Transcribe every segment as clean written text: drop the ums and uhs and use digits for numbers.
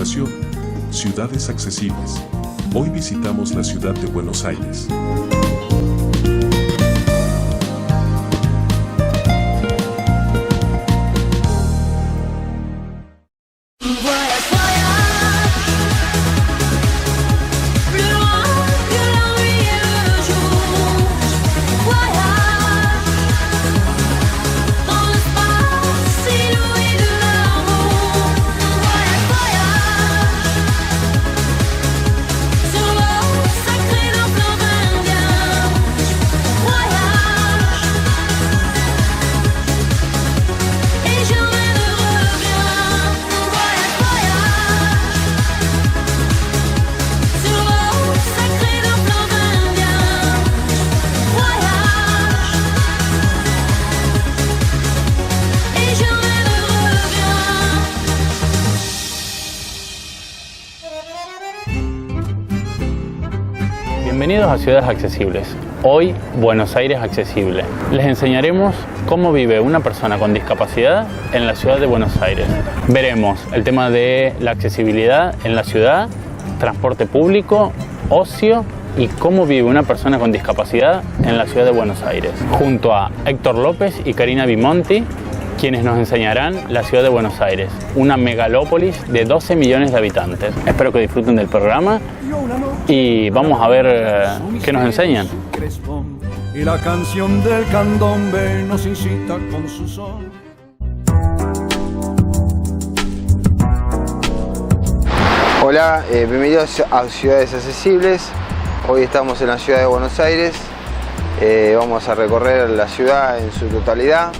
presentación, Ciudades Accesibles. Hoy visitamos la ciudad de Buenos Aires. Bienvenidos a Ciudades Accesibles. Hoy, Buenos Aires Accesible. Les enseñaremos cómo vive una persona con discapacidad en la ciudad de Buenos Aires. Veremos el tema de la accesibilidad en la ciudad, transporte público, ocio y cómo vive una persona con discapacidad en la ciudad de Buenos Aires. Junto a Héctor López y Karina Bimonti, quienes nos enseñarán la ciudad de Buenos Aires, una megalópolis de 12 millones de habitantes. Espero que disfruten del programa y vamos a ver qué nos enseñan. Y la canción del candombe nos incita con su son. Hola, bienvenidos a Ciudades Accesibles. Hoy estamos en la ciudad de Buenos Aires. Vamos a recorrer la ciudad en su totalidad,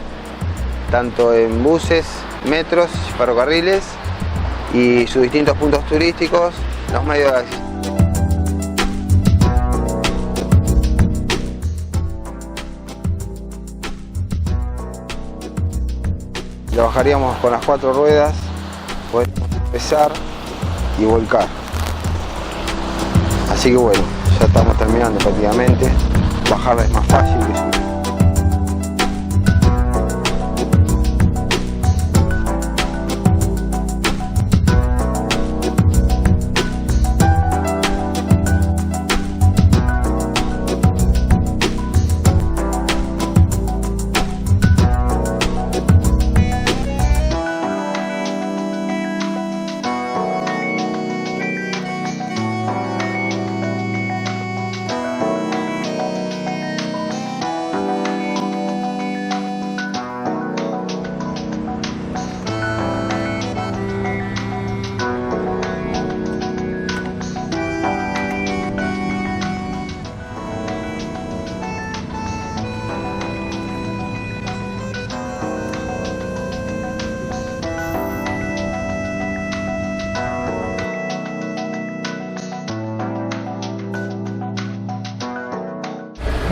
tanto en buses, metros, ferrocarriles y sus distintos puntos turísticos, los medios de acceso. Trabajaríamos con las 4 ruedas, podemos empezar y volcar. Así que bueno, ya estamos terminando prácticamente. Bajarla es más fácil que subir.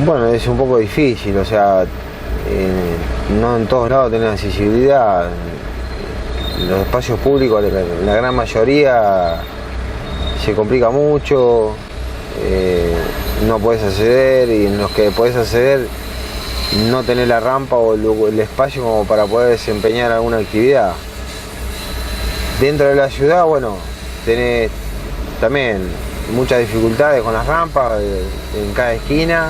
Bueno, es un poco difícil, o sea, no en todos lados tenés accesibilidad. Los espacios públicos, la gran mayoría, se complica mucho, no podés acceder, y en los que podés acceder no tenés la rampa o el espacio como para poder desempeñar alguna actividad. Dentro de la ciudad, bueno, tenés también muchas dificultades con las rampas en cada esquina.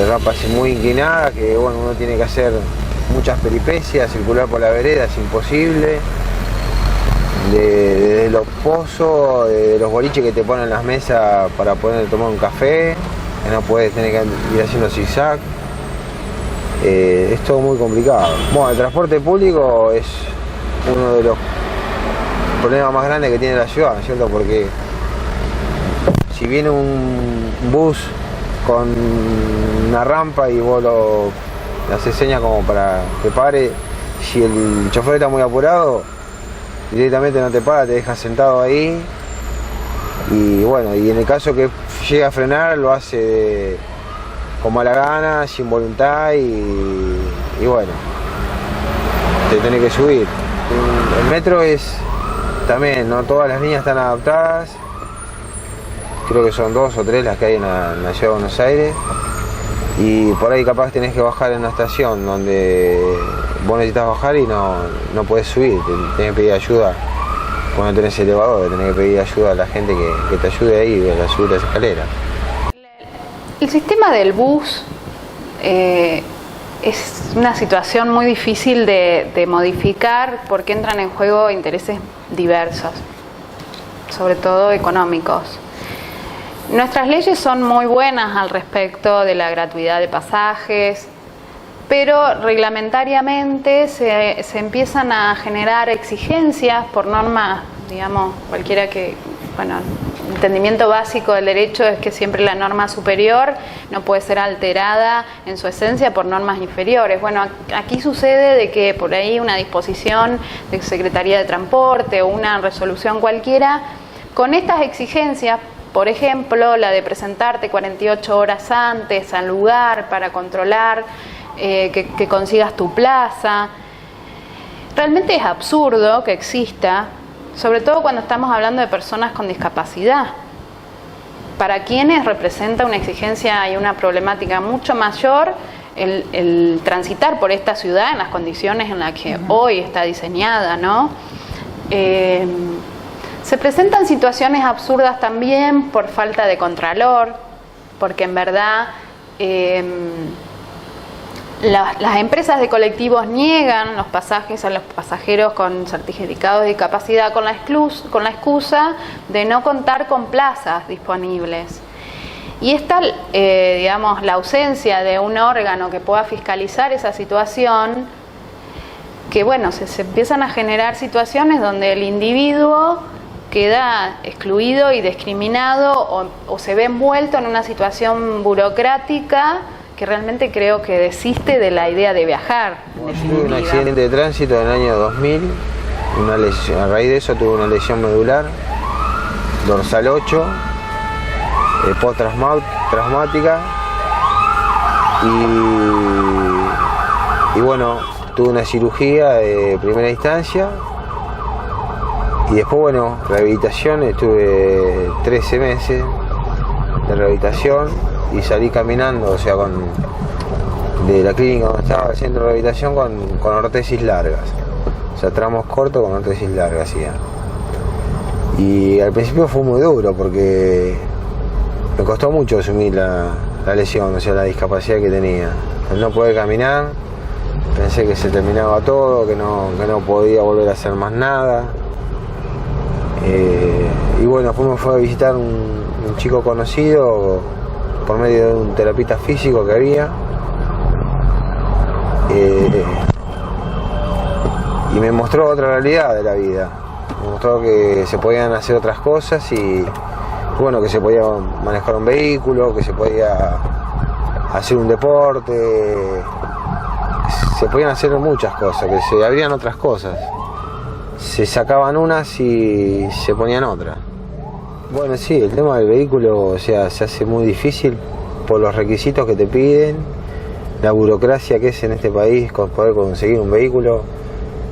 Rampas muy inclinadas que bueno, uno tiene que hacer muchas peripecias, circular por la vereda es imposible. Desde los pozos, de los boliches que te ponen las mesas para poder tomar un café, que no puedes tener que ir haciendo zigzag. Es todo muy complicado. Bueno, el transporte público es uno de los problemas más grandes que tiene la ciudad, ¿no es cierto? Porque si viene un bus con una rampa y vos le haces señas como para que pare, si el chofer está muy apurado, directamente no te para, te deja sentado ahí. Y bueno, y en el caso que llegue a frenar, lo hace como a la gana, sin voluntad, y bueno, te tenés que subir. El metro es también, no todas las líneas están adaptadas. Creo que son 2 o 3 las que hay en la ciudad de Buenos Aires, y por ahí capaz tenés que bajar en una estación donde vos necesitas bajar y no podés subir, tenés que pedir ayuda Cuando tenés elevador, tenés que pedir ayuda a la gente que te ayude ahí a subir las escaleras. El sistema del bus es una situación muy difícil de modificar porque entran en juego intereses diversos, sobre todo económicos. Nuestras leyes son muy buenas al respecto de la gratuidad de pasajes, pero reglamentariamente se empiezan a generar exigencias por normas, digamos, cualquiera que, bueno, el entendimiento básico del derecho es que siempre la norma superior no puede ser alterada en su esencia por normas inferiores. Bueno, aquí sucede de que por ahí una disposición de Secretaría de Transporte o una resolución cualquiera, con estas exigencias, por ejemplo, la de presentarte 48 horas antes al lugar para controlar que consigas tu plaza. Realmente es absurdo que exista, sobre todo cuando estamos hablando de personas con discapacidad, para quienes representa una exigencia y una problemática mucho mayor el transitar por esta ciudad en las condiciones en las que hoy está diseñada, ¿no? Se presentan situaciones absurdas también por falta de contralor, porque en verdad las empresas de colectivos niegan los pasajes a los pasajeros con certificados de discapacidad con la excusa de no contar con plazas disponibles. Y esta, digamos, la ausencia de un órgano que pueda fiscalizar esa situación, que bueno, se empiezan a generar situaciones donde el individuo queda excluido y discriminado o se ve envuelto en una situación burocrática que realmente creo que desiste de la idea de viajar. Tuve un accidente de tránsito en el año 2000, a raíz de eso tuve una lesión medular, dorsal 8, post-traumática y bueno, tuve una cirugía de primera instancia y después, bueno, rehabilitación, estuve 13 meses de rehabilitación y salí caminando, o sea, de la clínica donde estaba el centro de rehabilitación con ortesis largas, o sea, tramos cortos con ortesis largas ya. Y al principio fue muy duro porque me costó mucho asumir la lesión, o sea, la discapacidad que tenía. Al no poder caminar, pensé que se terminaba todo, que no podía volver a hacer más nada. Y bueno, después me fue a visitar un chico conocido por medio de un terapeuta físico que había. Y me mostró otra realidad de la vida. Me mostró que se podían hacer otras cosas y bueno, que se podía manejar un vehículo, que se podía hacer un deporte, se podían hacer muchas cosas, que se abrían otras cosas. Se sacaban unas y se ponían otras. Bueno, sí, el tema del vehículo, o sea, se hace muy difícil por los requisitos que te piden, la burocracia que es en este país con poder conseguir un vehículo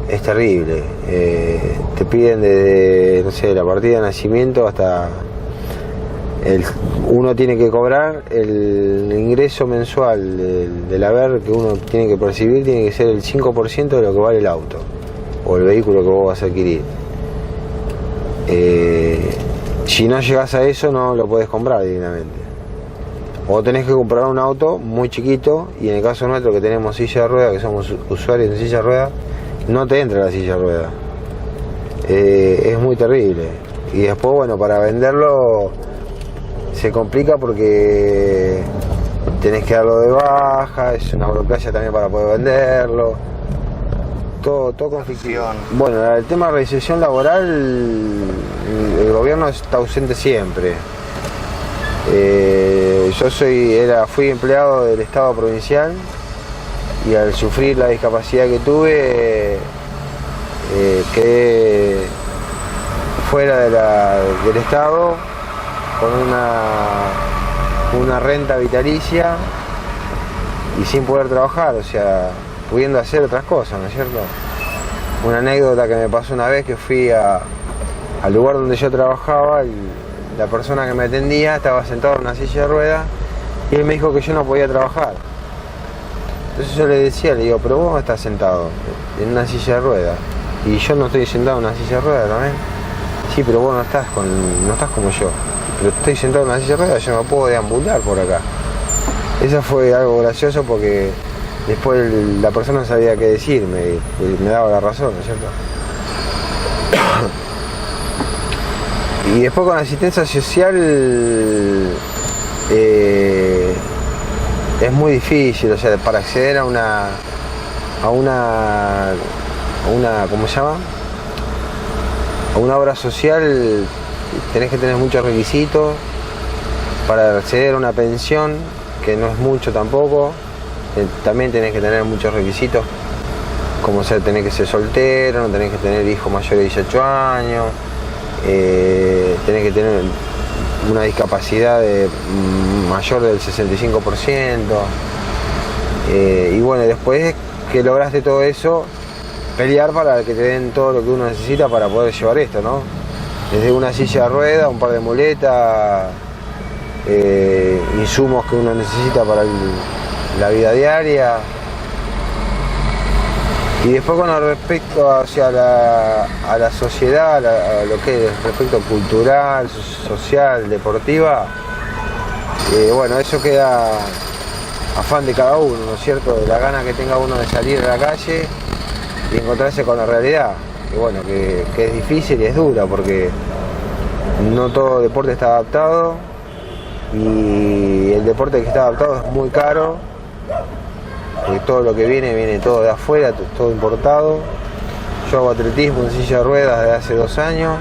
es terrible. Te piden desde, no sé, la partida de nacimiento hasta uno tiene que cobrar el ingreso mensual del haber que uno tiene que percibir, tiene que ser el 5% de lo que vale el auto o el vehículo que vos vas a adquirir. Si no llegas a eso no lo podés comprar directamente, o tenés que comprar un auto muy chiquito, y en el caso nuestro que tenemos silla de ruedas, que somos usuarios de silla de ruedas, no te entra la silla de ruedas. Es muy terrible. Y después, bueno, para venderlo se complica porque tenés que darlo de baja, es una burocracia también para poder venderlo. Todo conflictivo. Bueno, el tema de reinserción laboral, el gobierno está ausente siempre. Yo fui empleado del Estado provincial y al sufrir la discapacidad que tuve, quedé fuera del Estado con una renta vitalicia y sin poder trabajar, o sea, pudiendo hacer otras cosas, ¿no es cierto? Una anécdota que me pasó una vez, que fui al lugar donde yo trabajaba, la persona que me atendía estaba sentado en una silla de ruedas y él me dijo que yo no podía trabajar. Entonces yo le digo, pero vos estás sentado en una silla de ruedas y yo no estoy sentado en una silla de ruedas también. Sí, pero vos no estás como yo. Pero estoy sentado en una silla de ruedas, yo no puedo deambular por acá. Eso fue algo gracioso porque después la persona no sabía qué decirme y me daba la razón, ¿no es cierto? Y después con la asistencia social es muy difícil, o sea, para acceder a una ¿cómo se llama? A una obra social tenés que tener muchos requisitos para acceder a una pensión, que no es mucho tampoco. También tenés que tener muchos requisitos, como ser, tenés que ser soltero, no tenés que tener hijos mayores de 18 años, tenés que tener una discapacidad mayor del 65%, y bueno, después que lograste todo eso, pelear para que te den todo lo que uno necesita para poder llevar esto, ¿no? Desde una silla de ruedas, un par de muletas, insumos que uno necesita para la vida diaria. Y después con respecto a la sociedad, a lo que es respecto cultural, social, deportiva, bueno, eso queda afán de cada uno, ¿no es cierto? De la gana que tenga uno de salir a la calle y encontrarse con la realidad, que bueno, que es difícil y es dura porque no todo deporte está adaptado y el deporte que está adaptado es muy caro, porque todo lo que viene todo de afuera, todo importado. Yo hago atletismo en silla de ruedas desde hace 2 años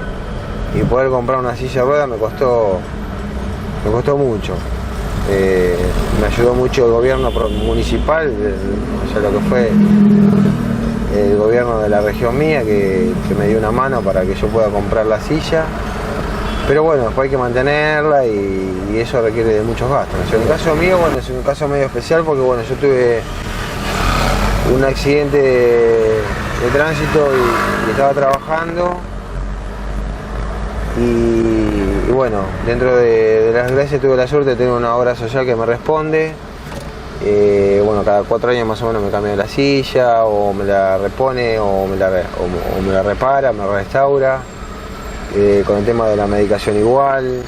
y poder comprar una silla de ruedas me costó mucho. Me ayudó mucho el gobierno municipal, o sea, lo que fue el gobierno de la región mía, que me dio una mano para que yo pueda comprar la silla. Pero bueno, después hay que mantenerla y eso requiere de muchos gastos. En el caso mío, bueno, es un caso medio especial porque bueno, yo tuve un accidente de tránsito y estaba trabajando y bueno, dentro de las gracias tuve la suerte de tener una obra social que me responde. Bueno, cada 4 años más o menos me cambia la silla o me la repone o me la repara, me restaura. Con el tema de la medicación igual,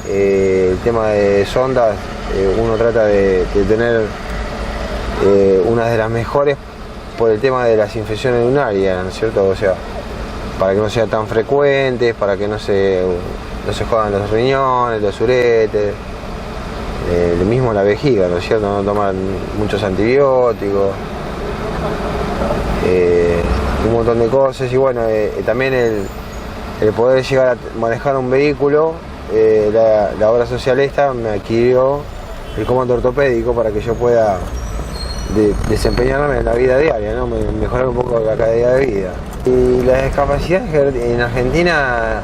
el tema de sondas, uno trata de tener una de las mejores por el tema de las infecciones urinarias, ¿no es cierto? O sea, para que no sean tan frecuentes, para que no se jodan los riñones, los uretes, mismo la vejiga, ¿no es cierto? No tomar muchos antibióticos, un montón de cosas y bueno, también el poder llegar a manejar un vehículo, la obra social esta me adquirió el comando ortopédico para que yo pueda desempeñarme en la vida diaria, ¿no? Mejorar un poco la calidad de vida. Y la discapacidad en Argentina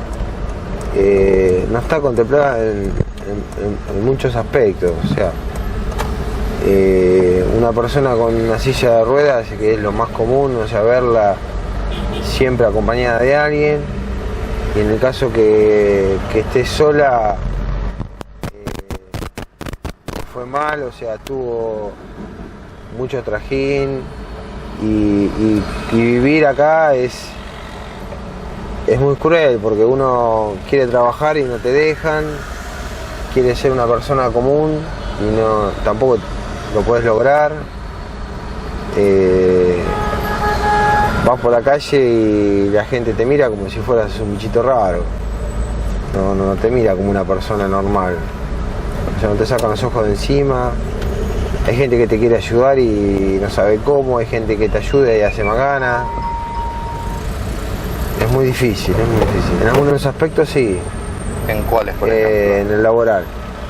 no está contemplada en muchos aspectos, o sea, una persona con una silla de ruedas, que es lo más común, o sea, verla siempre acompañada de alguien. Y en el caso que esté sola, fue mal, o sea, tuvo mucho trajín y vivir acá es muy cruel porque uno quiere trabajar y no te dejan, quiere ser una persona común y tampoco lo puedes lograr. Vas por la calle y la gente te mira como si fueras un bichito raro. No te mira como una persona normal. O sea, no te sacan los ojos de encima. Hay gente que te quiere ayudar y no sabe cómo. Hay gente que te ayuda y hace más ganas. Es muy difícil, es muy difícil. En algunos aspectos sí. ¿En cuáles, por ejemplo? En el laboral.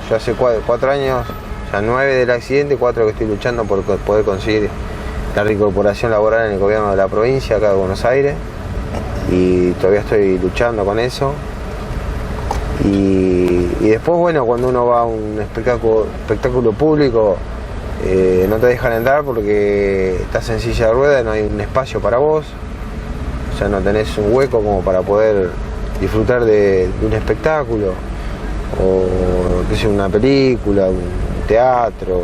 Yo hace 4 años, ya 9 del accidente, 4 que estoy luchando por poder conseguir la reincorporación laboral en el gobierno de la provincia, acá de Buenos Aires, y todavía estoy luchando con eso. Y después, bueno, cuando uno va a un espectáculo público, no te dejan entrar porque estás en silla de ruedas, no hay un espacio para vos, o sea, no tenés un hueco como para poder disfrutar de un espectáculo, o que sea una película, un teatro.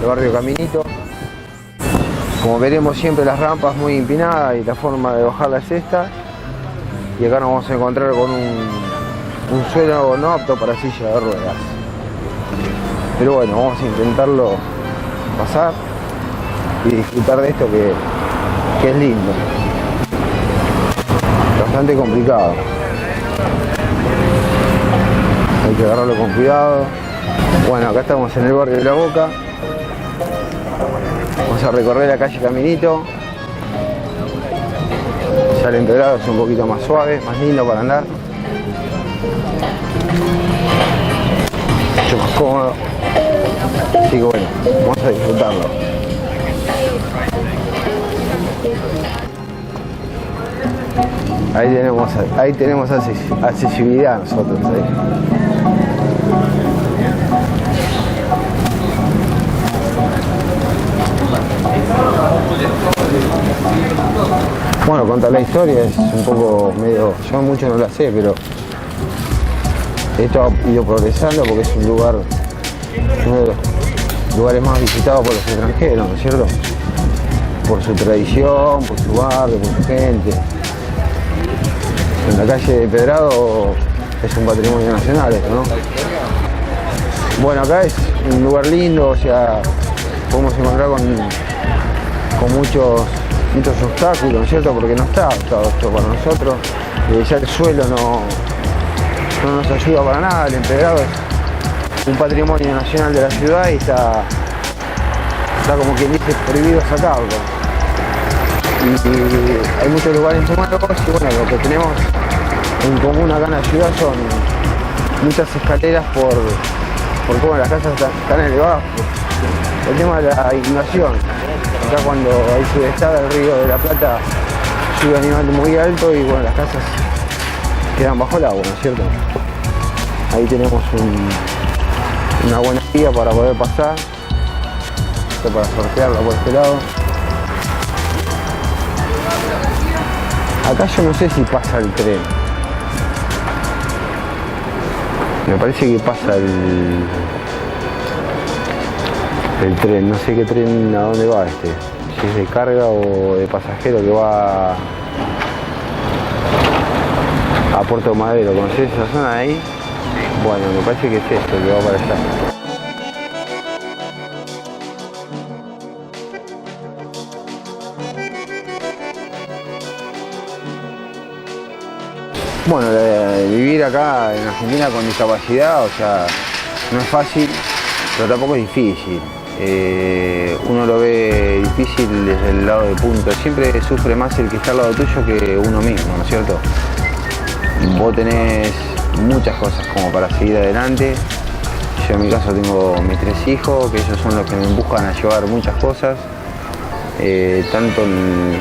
el barrio Caminito. Como veremos siempre las rampas muy empinadas y la forma de bajar es esta. Y acá nos vamos a encontrar con un suelo no apto para silla de ruedas. Pero bueno, vamos a intentarlo pasar y disfrutar de esto que es lindo. Bastante complicado. Hay que agarrarlo con cuidado. Bueno, acá estamos en el barrio de La Boca. Vamos a recorrer la calle Caminito. Ya el empedrado es un poquito más suave, más lindo para andar. Mucho más cómodo. Así que bueno, vamos a disfrutarlo. Ahí tenemos accesibilidad nosotros ahí. Bueno, contar la historia es un poco medio, yo mucho no la sé, pero esto ha ido progresando porque es un lugar, uno de los lugares más visitados por los extranjeros, ¿no es cierto? Por su tradición, por su barrio, por su gente. En la calle de Empedrado es un patrimonio nacional esto, ¿no? Bueno, acá es un lugar lindo, o sea, podemos encontrar con muchos obstáculos, ¿no es cierto? Porque no está adaptado esto para nosotros. Ya el suelo no nos ayuda para nada. El Empedrado es un patrimonio nacional de la ciudad y está como quien dice prohibido sacarlo. Y hay muchos lugares nuevos y bueno, lo que tenemos en común acá en la ciudad son muchas escaleras porque bueno, las casas están elevadas. El tema de la inundación. Acá cuando hay subestada el río de la Plata sube a nivel muy alto y bueno, las casas quedan bajo el agua, ¿no es cierto? Ahí tenemos una buena vía para poder pasar. Esto para sortearla por este lado. Acá yo no sé si pasa el tren. Me parece que pasa el tren, no sé qué tren, a dónde va este. Si es de carga o de pasajero que va a Puerto Madero. ¿Conocés esa zona ahí? Bueno, me parece que es esto que va para allá. Bueno, vivir acá en Argentina con discapacidad, o sea, no es fácil, pero tampoco es difícil. Uno lo ve difícil desde el lado de punto. Siempre sufre más el que está al lado tuyo que uno mismo, ¿no es cierto? Vos tenés muchas cosas como para seguir adelante. Yo en mi caso tengo mis 3 hijos, que ellos son los que me empujan a llevar muchas cosas, tanto en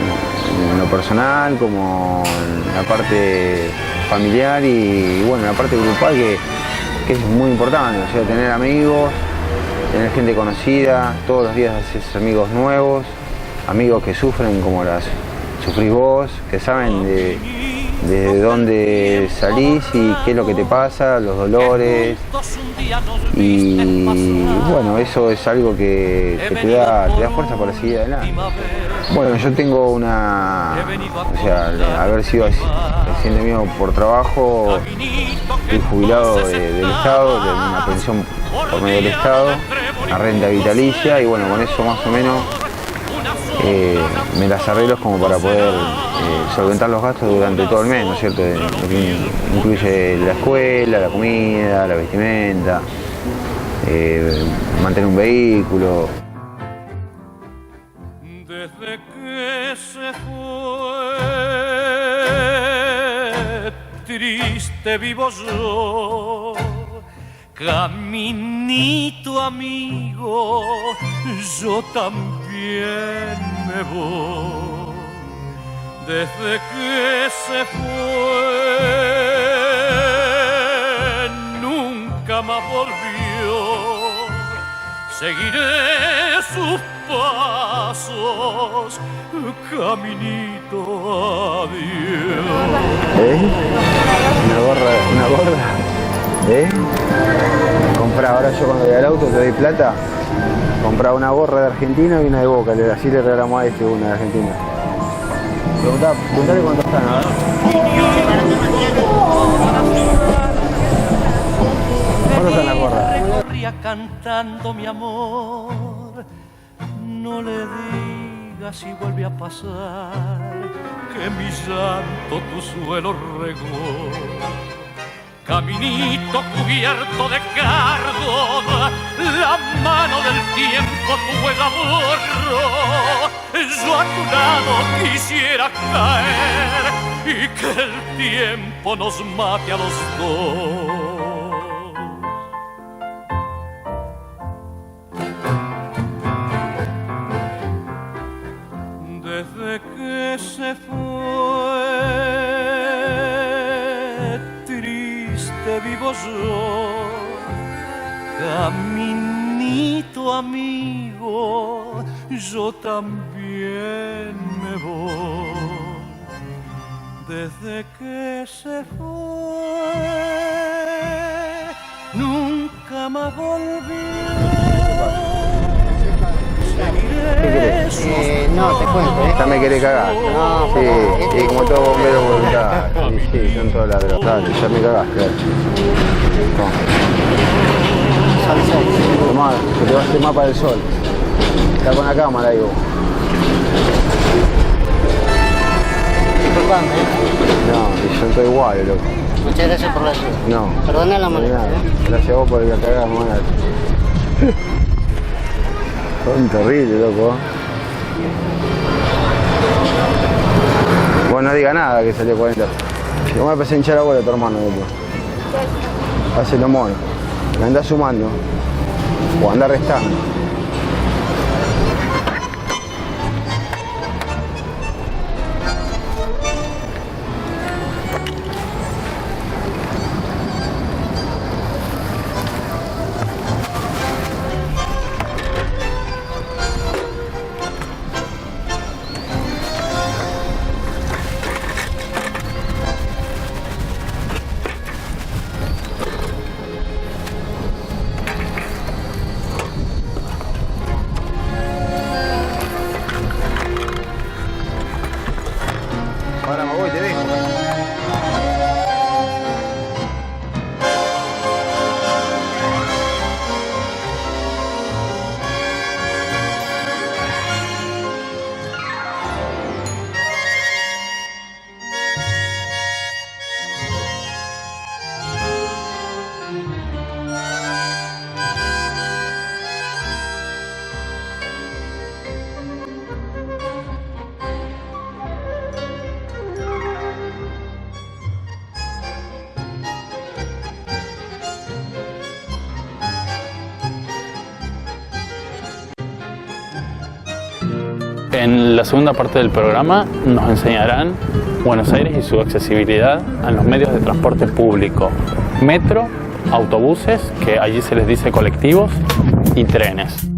lo personal como en la parte familiar y bueno, en la parte grupal que es muy importante, o sea, tener amigos, tener gente conocida, todos los días haces amigos nuevos, amigos que sufren como las sufrís vos, que saben de dónde salís y qué es lo que te pasa, los dolores. Y bueno, eso es algo que te da fuerza para seguir adelante. Bueno, yo tengo o sea, haber sido accidente mío por trabajo, estoy jubilado del Estado, de una pensión por medio del Estado, una renta vitalicia y bueno, con eso más o menos me las arreglo como para poder solventar los gastos durante todo el mes, ¿no es cierto? Incluye la escuela, la comida, la vestimenta, mantener un vehículo. Desde que se fue, triste vivo yo, caminito amigo, yo también me voy. Desde que se fue, nunca más volvió. Seguiré sus pasos, caminito, adiós. Una gorra. Comprá, ahora yo cuando voy al auto te doy plata Compraba una gorra de Argentina y una de Boca, así le regalamos a este una de Argentina. Preguntale cuánto están, a ver. ¿Cuánto están las gorras? Corría cantando mi amor, no le digas si vuelve a pasar que mi llanto tu suelo regó. Caminito cubierto de cardo, la mano del tiempo tu huella borró. Yo a tu lado quisiera caer y que el tiempo nos mate a los dos. Desde que se fue, triste vivo yo, caminito amigo, yo también me voy. Desde que se fue, nunca más volvió. No, te cuento, Esta me quiere cagar. No, sí, y como todo bombero voluntario. Sí, son todos ladrones. Dale, ya me cagaste. Tomá, que te vas a hacer mapa del sol. Está con la cámara ahí vos. Disculpame, No, y son todos iguales, loco. muchas gracias por la ayuda. No. Perdona la molestia. Gracias a vos por la cagada, hermana. Son terribles, loco. Bueno, no diga nada que salió 40. Yo me empecé a hinchar a bola a tu hermano después. Hacelo mono. Me anda sumando. O anda restando. Ahora me voy, te dejo. En la segunda parte del programa nos enseñarán Buenos Aires y su accesibilidad a los medios de transporte público, metro, autobuses, que allí se les dice colectivos, y trenes.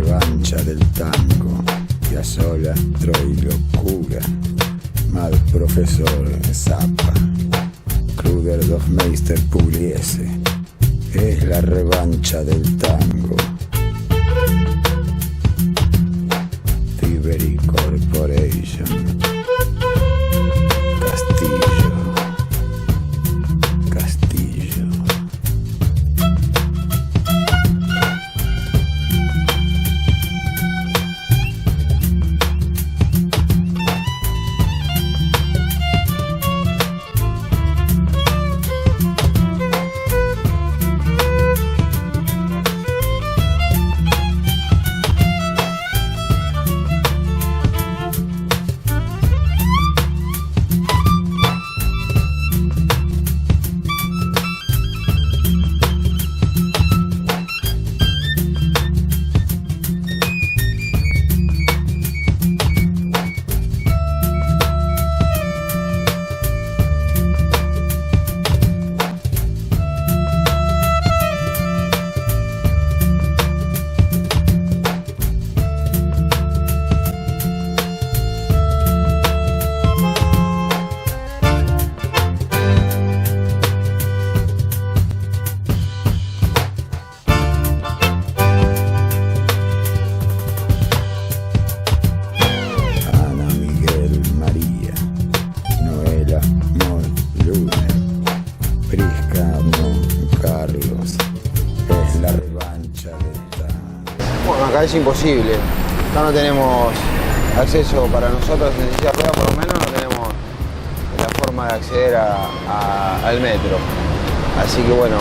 revancha del tango, Piazzolla, Troy, locura, mal profesor Zappa, Kruger, Hofmeister, Pugliese, es la revancha del tango. Tibery Corporation, Castillo, Castillo. Acá es imposible, acá no tenemos acceso para nosotros en silla de ruedas, por lo menos no tenemos la forma de acceder al metro. Así que bueno,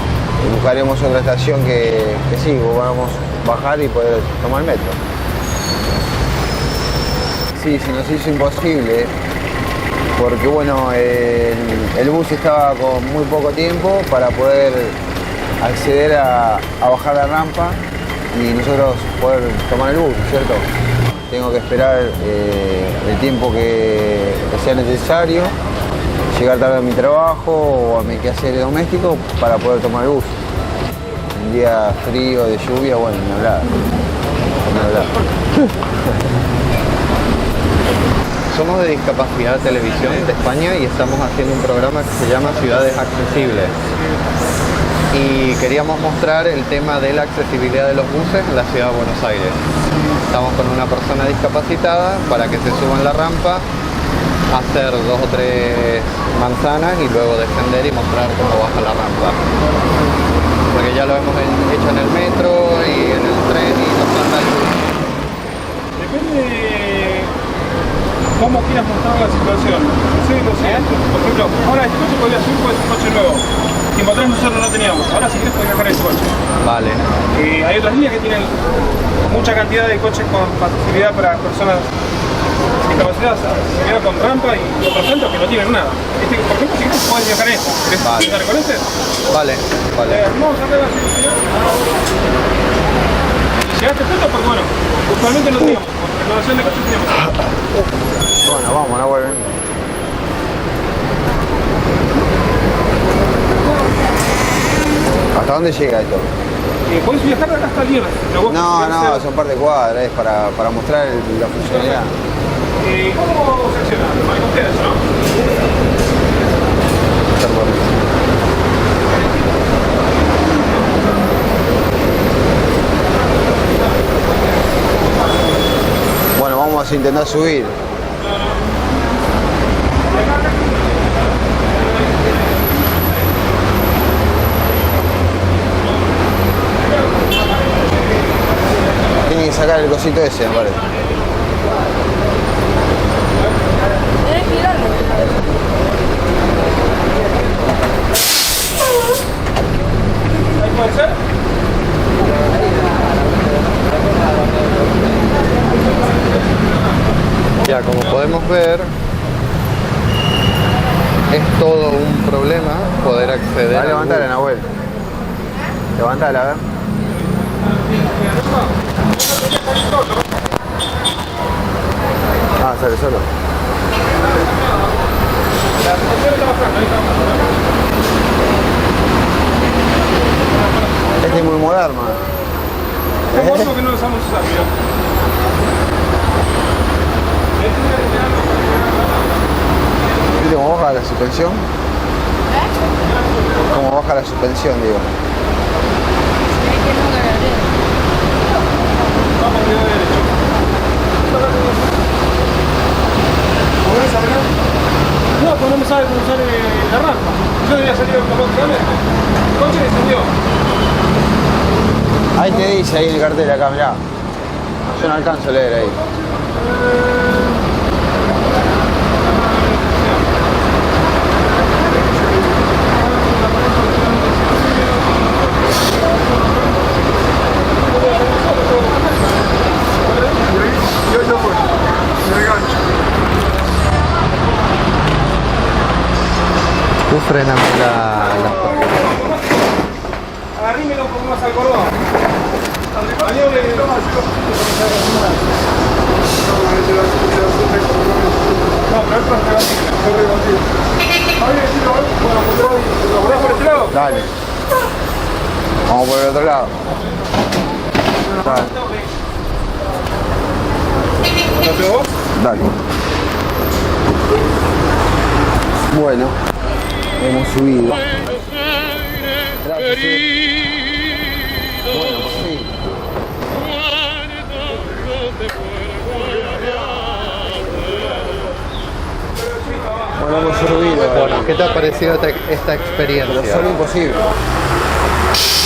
buscaremos otra estación que sí, podamos bajar y poder tomar el metro. Sí, se nos hizo imposible, porque bueno, el bus estaba con muy poco tiempo para poder acceder a bajar la rampa y nosotros poder tomar el bus, ¿cierto? Tengo que esperar el tiempo que sea necesario, llegar tarde a mi trabajo o a mi quehacer doméstico para poder tomar el bus. Un día frío, de lluvia, bueno, ni hablar. Ni hablar. Somos de Discapacidad Televisión de España y estamos haciendo un programa que se llama Ciudades Accesibles. Y queríamos mostrar el tema de la accesibilidad de los buses en la ciudad de Buenos Aires. Estamos con una persona discapacitada para que se suba en la rampa, hacer 2 o 3 manzanas y luego descender y mostrar cómo baja la rampa. Porque ya lo hemos hecho en el metro y en el tren y nos falta el bus. Depende de cómo quieras mostrar la situación. Sí, lo sé. Por ejemplo, ahora este coche podría subir porque es un coche nuevo. Tiempo atrás nosotros no teníamos, ahora si quieres podés viajar ese coche. Vale. Hay otras líneas que tienen mucha cantidad de coches con facilidad para personas discapacitadas, se con rampa y otros tantos que no tienen nada. Por ejemplo, si quieres podés viajar en este. ¿Querés viajar con este? Vale, vale. Vamos a ver la situación. Llegaste justo porque bueno, usualmente no teníamos, porque en donación de coches teníamos. Bueno, vamos, no vuelven. ¿Hasta dónde llega esto? Podés viajar de acá hasta Liebre. No, son par de cuadras, es para mostrar la funcionalidad. ¿Cómo seccionar? Manejan ustedes, ¿no? Bueno, vamos a intentar subir. Tienen que sacar el cosito ese, me parece. ¿Ahí puede ser? Ya, como podemos ver, es todo un problema poder acceder a... Levantala, Nahuel. Levantala, a ver. Ah, sale solo. Este es muy moderno. Es que no lo sabemos usar, mira. suspensión? ¿Cómo baja la suspensión, digo? No, pues no me sabe cómo usar la rampa. Yo debería salir automáticamente. El coche descendió. Ahí te dice, ahí en el cartel, acá, mirá. Yo no alcanzo a leer ahí. Tú frename Arrímelo un poco más al cordón. No, pero esto es por este lado. Dale. Vamos por el otro lado. Dale. ¿Lo pegó? Dale. Bueno, hemos subido. Gracias, Bueno, pues sí. Bueno, hemos subido. Bueno, ¿qué te ha parecido esta experiencia? Pero solo imposible.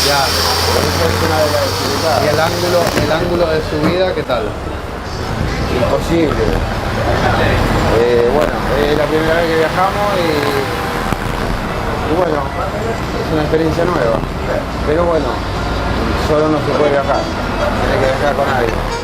Ya. Esa es una de las dificultades. ¿Y el ángulo de subida qué tal? Imposible. Bueno, es la primera vez que viajamos y bueno, es una experiencia nueva. Pero bueno, solo no se puede viajar, tiene que viajar con alguien.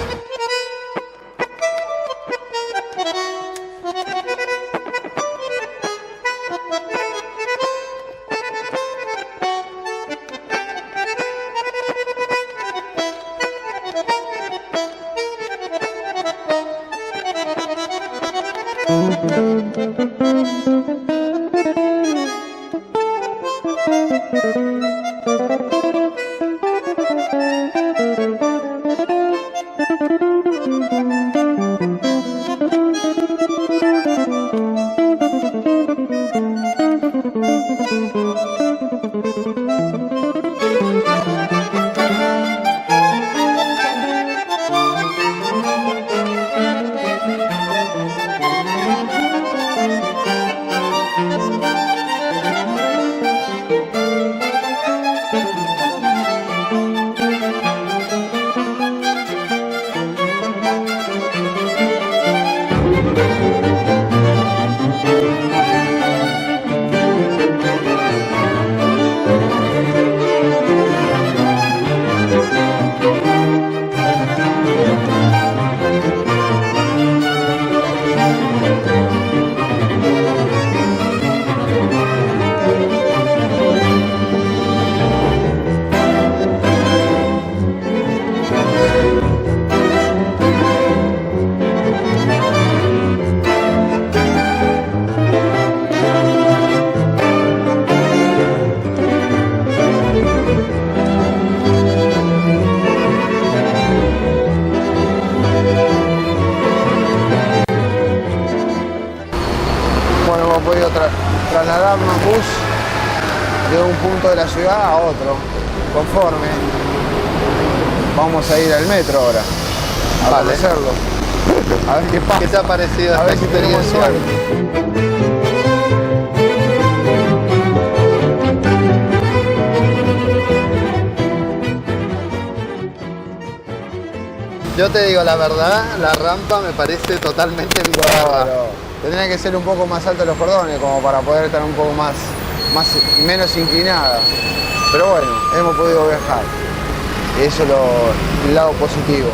Trasladarnos en bus de un punto de la ciudad a otro, conforme. Vamos a ir al metro ahora, a conocerlo. A ver qué pasa. ¿Qué te ha parecido A esta ver si tenemos experiencia? suerte. Yo te digo la verdad, la rampa me parece totalmente bizarra. Tendría que ser un poco más altos los cordones como para poder estar un poco menos inclinada. Pero bueno, hemos podido viajar. Eso es el lado positivo.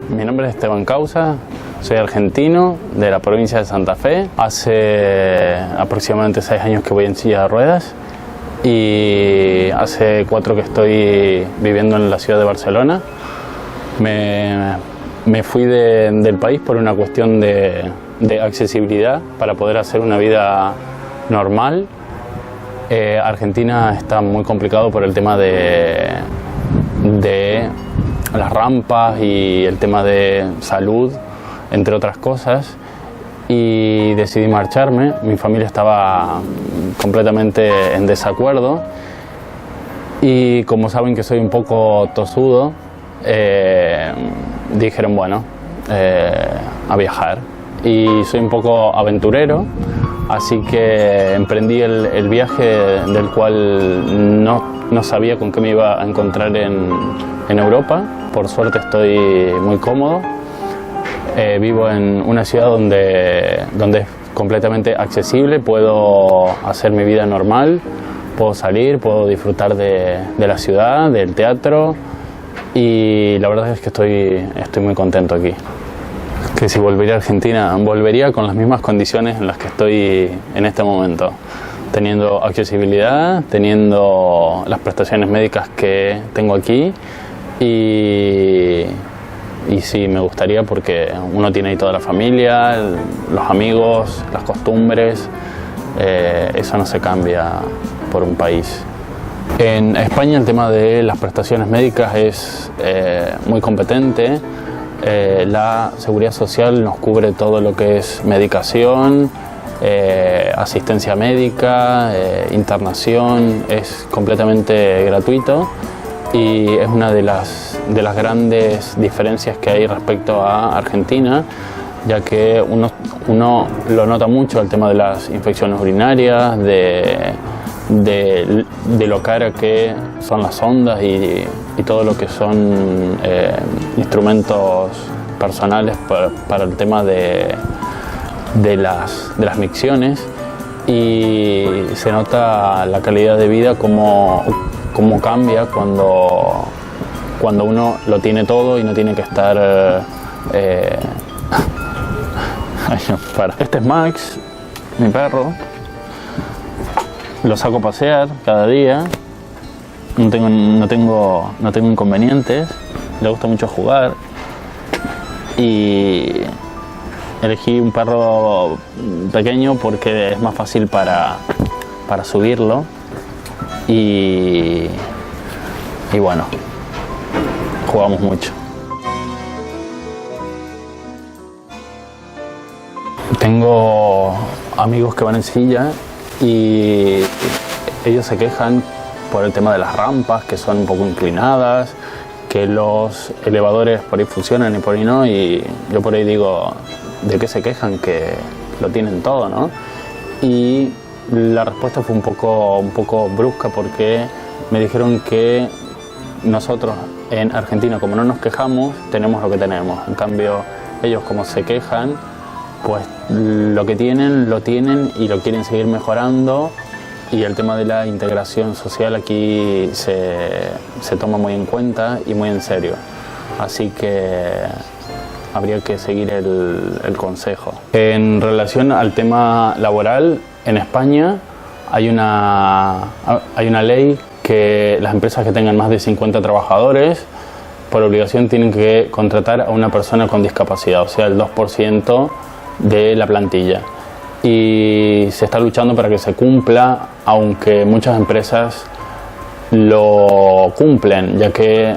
Mi nombre es Esteban Causa, soy argentino de la provincia de Santa Fe. Hace aproximadamente 6 años que voy en silla de ruedas y hace 4 que estoy viviendo en la ciudad de Barcelona. Me fui del país por una cuestión de accesibilidad para poder hacer una vida normal. Argentina está muy complicado por el tema de las rampas y el tema de salud, entre otras cosas, y decidí marcharme. Mi familia estaba completamente en desacuerdo y como saben que soy un poco tosudo, dijeron bueno, a viajar, y soy un poco aventurero, así que emprendí el viaje del cual no sabía con qué me iba a encontrar en Europa. Por suerte estoy muy cómodo. Vivo en una ciudad donde es completamente accesible, puedo hacer mi vida normal, puedo salir, puedo disfrutar de la ciudad, del teatro, y la verdad es que estoy muy contento aquí. Que si volvería a Argentina, volvería con las mismas condiciones en las que estoy en este momento, teniendo accesibilidad, teniendo las prestaciones médicas que tengo aquí, y sí, me gustaría porque uno tiene ahí toda la familia, los amigos, las costumbres, eso no se cambia por un país. En España el tema de las prestaciones médicas es muy competente. La seguridad social nos cubre todo lo que es medicación, asistencia médica, internación, es completamente gratuito y es una de las grandes diferencias que hay respecto a Argentina, ya que uno lo nota mucho el tema de las infecciones urinarias, de lo cara que son las sondas y todo lo que son instrumentos personales para el tema de las micciones, y se nota la calidad de vida cómo cambia cuando uno lo tiene todo y no tiene que estar ay, no, para. Este es Max, mi perro. Lo saco a pasear cada día, no tengo inconvenientes, le gusta mucho jugar, y elegí un perro pequeño porque es más fácil para subirlo, y bueno, jugamos mucho. Tengo amigos que van en silla y ellos se quejan por el tema de las rampas, que son un poco inclinadas, que los elevadores por ahí funcionan y por ahí no, y yo por ahí digo, ¿de qué se quejan? Que lo tienen todo, ¿no? Y la respuesta fue un poco brusca, porque me dijeron que nosotros en Argentina, como no nos quejamos, tenemos lo que tenemos. En cambio, ellos como se quejan, pues lo que tienen, lo tienen y lo quieren seguir mejorando, y el tema de la integración social aquí se toma muy en cuenta y muy en serio. Así que habría que seguir el consejo. En relación al tema laboral, en España hay una ley que las empresas que tengan más de 50 trabajadores, por obligación tienen que contratar a una persona con discapacidad, o sea, el 2% de la plantilla, y se está luchando para que se cumpla, aunque muchas empresas lo cumplen, ya que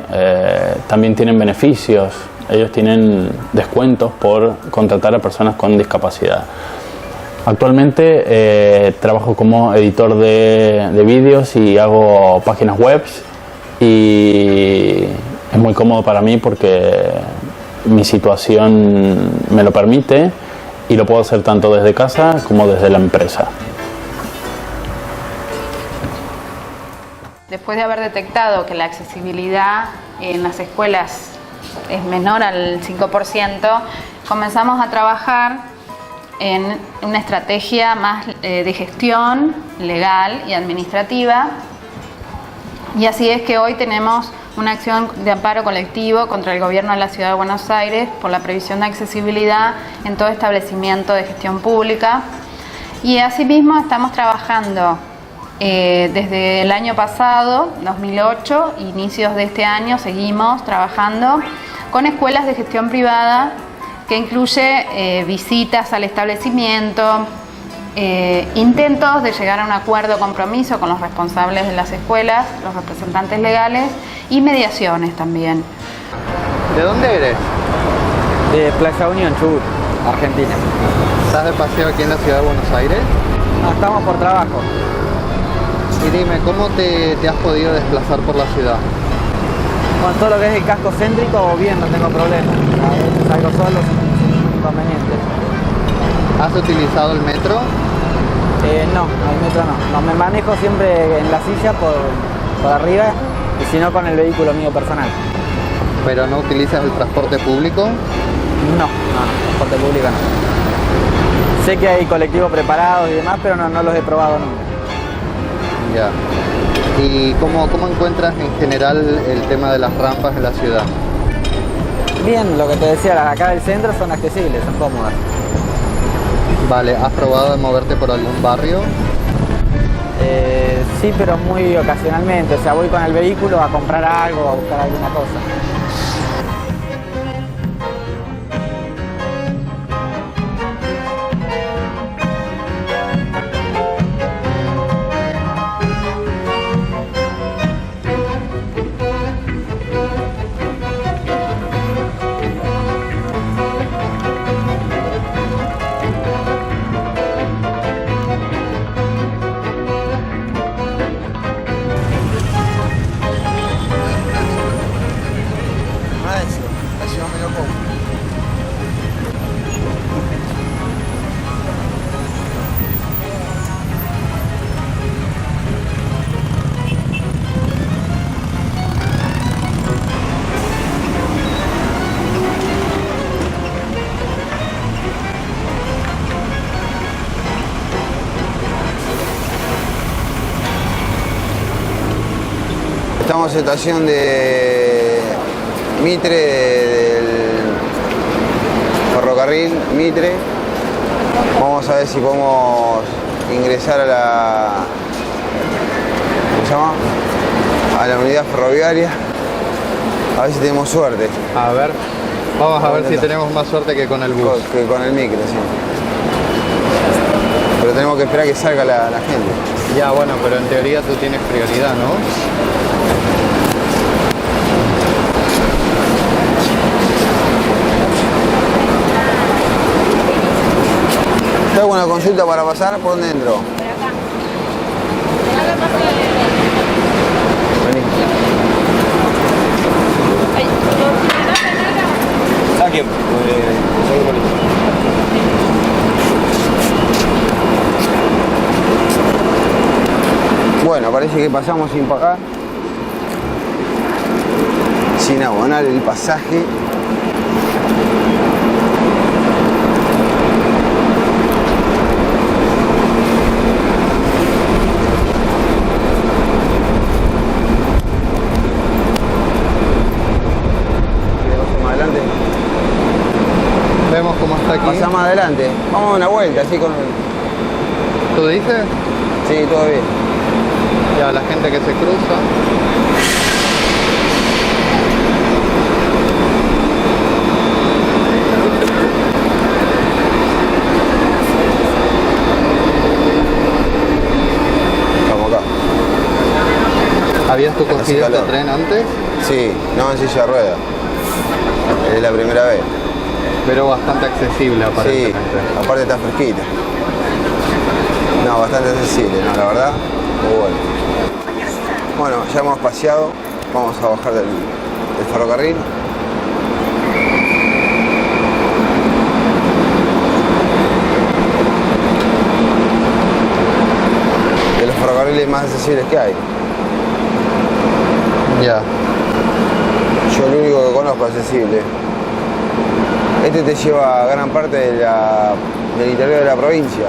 también tienen beneficios, ellos tienen descuentos por contratar a personas con discapacidad. Actualmente trabajo como editor de vídeos y hago páginas web, y es muy cómodo para mí porque mi situación me lo permite, y lo puedo hacer tanto desde casa como desde la empresa. Después de haber detectado que la accesibilidad en las escuelas es menor al 5%, comenzamos a trabajar en una estrategia más de gestión legal y administrativa, y así es que hoy tenemos una acción de amparo colectivo contra el gobierno de la Ciudad de Buenos Aires por la prohibición de accesibilidad en todo establecimiento de gestión pública. Y asimismo estamos trabajando desde el año pasado, 2008, inicios de este año, seguimos trabajando con escuelas de gestión privada que incluye visitas al establecimiento, intentos de llegar a un acuerdo o compromiso con los responsables de las escuelas, los representantes legales y mediaciones también. ¿De dónde eres? De Playa Unión, Chubut, Argentina. ¿Estás de paseo aquí en la ciudad de Buenos Aires? No, estamos por trabajo. Y dime, ¿cómo te has podido desplazar por la ciudad? Con todo lo que es el casco céntrico, bien, no tengo problema. A veces salgo solo sin ningún inconveniente. ¿Has utilizado el metro? No, el metro no. No, me manejo siempre en la silla por arriba y si no con el vehículo mío personal. ¿Pero no utilizas el transporte público? No, transporte público no. Sé que hay colectivos preparados y demás, pero no los he probado nunca. Ya. ¿Y cómo encuentras en general el tema de las rampas en la ciudad? Bien, lo que te decía, las acá del centro son accesibles, son cómodas. Vale, ¿has probado de moverte por algún barrio? Sí, pero muy ocasionalmente, o sea, voy con el vehículo a comprar algo, a buscar alguna cosa. Estamos en estación de Mitre, del ferrocarril Mitre. Vamos a ver si podemos ingresar a la, ¿cómo se llama? A la unidad ferroviaria. A ver si tenemos suerte. A ver, vamos a ver si tenemos más suerte que con el bus. Que con el micro, sí. Pero tenemos que esperar que salga la gente. Ya, bueno, pero en teoría tú tienes prioridad, ¿no? ¿Te hago una consulta para pasar? ¿Por dónde entro? Vení. Saque. Bueno, parece que pasamos sin pagar, sin abonar el pasaje. Vemos cómo está aquí. Pasamos adelante. Vamos a dar una vuelta, así con... ¿Tú dices? Sí, todo bien. Ya, la gente que se cruza. Estamos acá. ¿Habías tú cogido este tren antes? Sí, no en silla de ruedas. Es la primera vez. Pero bastante accesible aparentemente. Sí, aparte está fresquita. No, bastante accesible, ¿no? La verdad, muy bueno. Bueno, ya hemos paseado, vamos a bajar del ferrocarril. De los ferrocarriles más accesibles que hay. Ya. Yo el único que conozco accesible. Este te lleva a gran parte del interior de la provincia.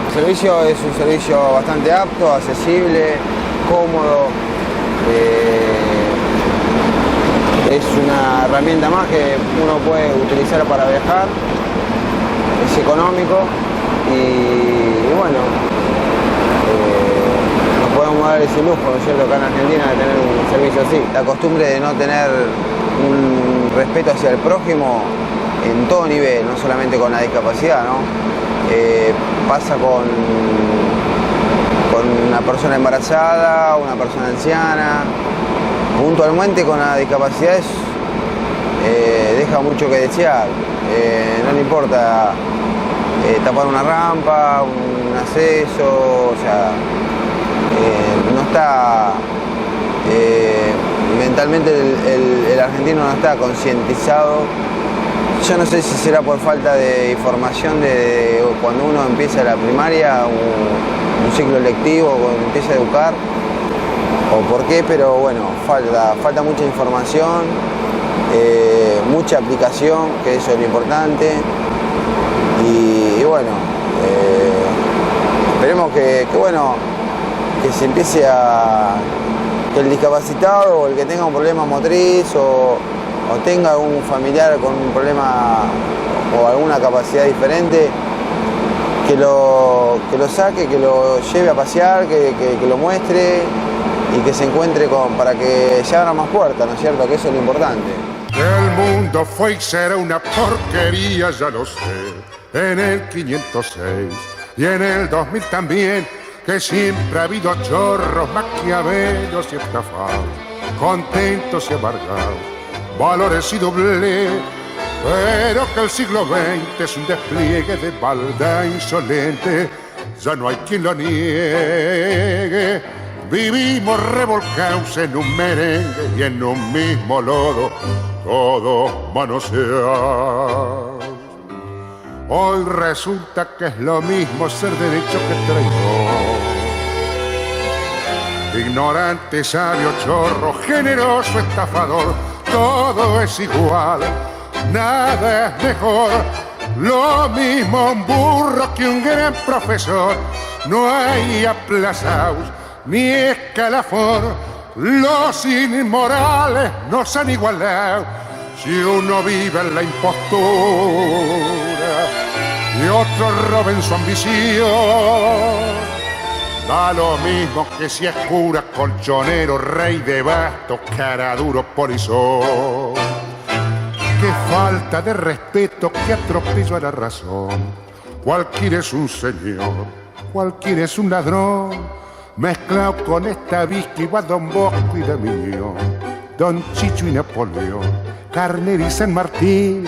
El servicio es un servicio bastante apto, accesible, cómodo. una herramienta más que uno puede utilizar para viajar, es económico y bueno, nos podemos dar ese lujo, ¿no es cierto?, acá en Argentina de tener un servicio así. La costumbre de no tener un respeto hacia el prójimo en todo nivel, no solamente con la discapacidad, ¿no? Pasa con una persona embarazada, una persona anciana. Puntualmente con la discapacidad deja mucho que desear. No le importa tapar una rampa, un acceso, o sea, no está mentalmente el argentino no está concientizado. Yo no sé si será por falta de información de cuando uno empieza la primaria, un ciclo lectivo, cuando empieza a educar, o por qué, pero bueno, falta mucha información, mucha aplicación, que eso es lo importante, y bueno, esperemos que se empiece que el discapacitado o el que tenga un problema motriz o tenga algún familiar con un problema o alguna capacidad diferente, que lo saque, que lo lleve a pasear, que lo muestre y que se encuentre para que se abran más puertas, ¿no es cierto?, que eso es lo importante. El mundo fue y será una porquería, ya lo sé, en el 506 y en el 2000 también, que siempre ha habido chorros, maquiavelos y estafados, contentos y amargados, valores y doble, pero que el siglo XX es un despliegue de maldad insolente, ya no hay quien lo niegue. Vivimos revolcados en un merengue y en un mismo lodo, todos manoseados. Hoy resulta que es lo mismo ser derecho que traidor. Ignorante, sabio, chorro, generoso, estafador, todo es igual, nada es mejor. Lo mismo un burro que un gran profesor, no hay aplazados ni escalafón. Los inmorales nos han igualado si uno vive en la impostura y otro roba en su ambición. Da lo mismo que si es cura, colchonero, rey de bastos, cara duro, polizón. Qué falta de respeto, qué atropello a la razón. Cualquiera es un señor, cualquiera es un ladrón, mezclado con esta víctima Don Bosco y Damián, Don Chicho y Napoleón, Carnero y San Martín.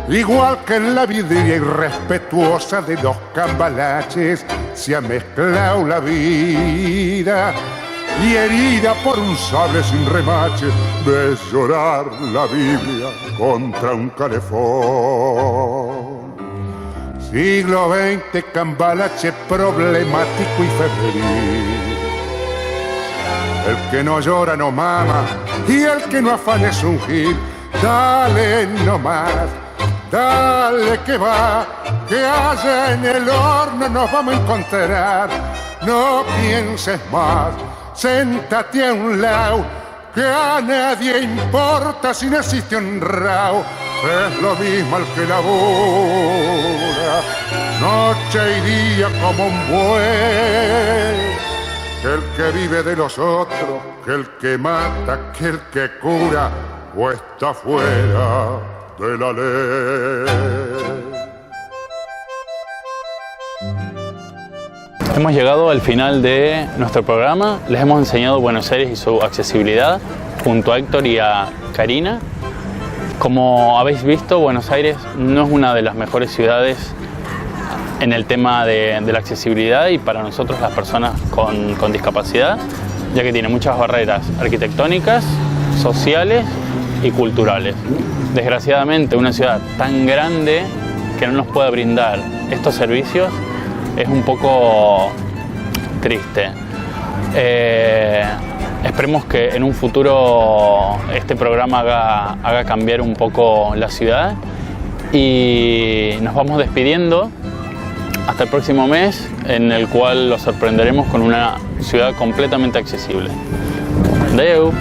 Igual que en la vidriera irrespetuosa de los cambalaches se ha mezclado la vida, y herida por un sable sin remache de llorar la Biblia contra un calefón. Siglo XX, cambalache problemático y febril. El que no llora no mama y el que no afana es un gil. Dale nomás, dale que va, que allá en el horno nos vamos a encontrar. No pienses más, séntate a un lado, que a nadie importa si no existe un rao. Es lo mismo al que labora, noche y día como un buey, que el que vive de los otros, que el que mata, que el que cura, o está fuera de la ley. Hemos llegado al final de nuestro programa. Les hemos enseñado Buenos Aires y su accesibilidad junto a Héctor y a Karina. Como habéis visto, Buenos Aires no es una de las mejores ciudades en el tema de la accesibilidad y para nosotros las personas con discapacidad, ya que tiene muchas barreras arquitectónicas, sociales y culturales. Desgraciadamente, una ciudad tan grande que no nos pueda brindar estos servicios es un poco triste. Esperemos que en un futuro este programa haga cambiar un poco la ciudad y nos vamos despidiendo hasta el próximo mes, en el cual los sorprenderemos con una ciudad completamente accesible. Adeu.